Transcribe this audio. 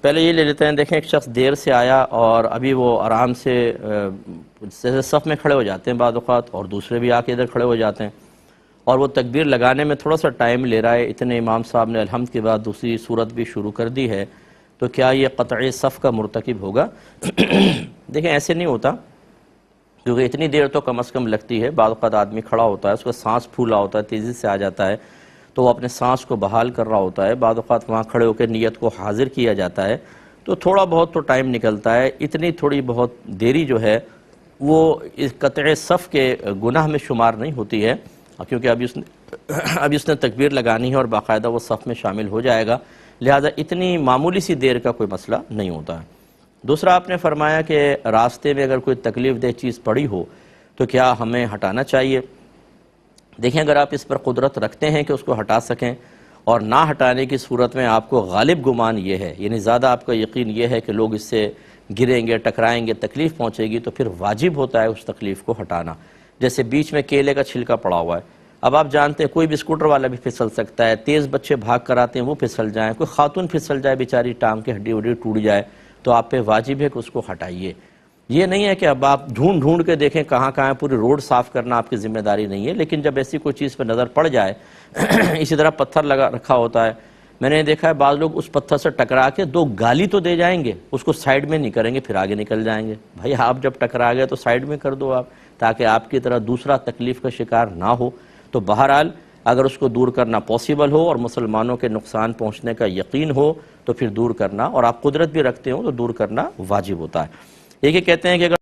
پہلے یہ لے لیتے ہیں، دیکھیں ایک شخص دیر سے آیا اور ابھی وہ آرام سے صف میں کھڑے ہو جاتے ہیں بعض اوقات، اور دوسرے بھی آ کے ادھر کھڑے ہو جاتے ہیں، اور وہ تکبیر لگانے میں تھوڑا سا ٹائم لے رہا ہے، اتنے امام صاحب نے الحمد کے بعد دوسری صورت بھی شروع کر دی ہے، تو کیا یہ قطع صف کا مرتکب ہوگا؟ دیکھیں ایسے نہیں ہوتا، کیونکہ اتنی دیر تو کم از کم لگتی ہے۔ بعض اوقات آدمی کھڑا ہوتا ہے، اس کا سانس پھولا ہوتا ہے، تیزی سے آ جاتا ہے، تو وہ اپنے سانس کو بحال کر رہا ہوتا ہے، بعض اوقات وہاں کھڑے ہو کے نیت کو حاضر کیا جاتا ہے، تو تھوڑا بہت تو ٹائم نکلتا ہے۔ اتنی تھوڑی بہت دیری جو ہے وہ اس قطع صف کے گناہ میں شمار نہیں ہوتی ہے، کیونکہ ابھی اس نے تکبیر لگانی ہے اور باقاعدہ وہ صف میں شامل ہو جائے گا، لہذا اتنی معمولی سی دیر کا کوئی مسئلہ نہیں ہوتا ہے۔ دوسرا آپ نے فرمایا کہ راستے میں اگر کوئی تکلیف دہ چیز پڑی ہو تو کیا ہمیں ہٹانا چاہیے؟ دیکھیں اگر آپ اس پر قدرت رکھتے ہیں کہ اس کو ہٹا سکیں، اور نہ ہٹانے کی صورت میں آپ کو غالب گمان یہ ہے، یعنی زیادہ آپ کا یقین یہ ہے کہ لوگ اس سے گریں گے، ٹکرائیں گے، تکلیف پہنچے گی، تو پھر واجب ہوتا ہے اس تکلیف کو ہٹانا۔ جیسے بیچ میں کیلے کا چھلکا پڑا ہوا ہے، اب آپ جانتے ہیں کوئی بھی اسکوٹر والا بھی پھسل سکتا ہے، تیز بچے بھاگ کر آتے ہیں وہ پھسل جائیں، کوئی خاتون پھسل جائے بیچاری، ٹانگ کی ہڈی وڈی ٹوٹ جائے، تو آپ پہ واجب ہے کہ اس کو ہٹائیے۔ یہ نہیں ہے کہ اب آپ ڈھونڈ ڈھونڈ کے دیکھیں کہاں کہاں پوری روڈ صاف کرنا آپ کی ذمہ داری نہیں ہے، لیکن جب ایسی کوئی چیز پہ نظر پڑ جائے، اسی طرح پتھر لگا رکھا ہوتا ہے، میں نے دیکھا ہے بعض لوگ اس پتھر سے ٹکرا کے دو گالی تو دے جائیں گے، اس کو سائیڈ میں نہیں کریں گے، پھر آگے نکل جائیں گے۔ بھائی آپ جب ٹکرا گئے تو سائیڈ میں کر دو آپ، تاکہ آپ کی طرح دوسرا تکلیف کا شکار نہ ہو۔ تو بہرحال اگر اس کو دور کرنا پاسبل ہو اور مسلمانوں کے نقصان پہنچنے کا یقین ہو تو پھر دور کرنا، اور آپ قدرت بھی رکھتے ہو تو دور کرنا واجب ہوتا ہے۔ یہ کہتے ہیں کہ اگر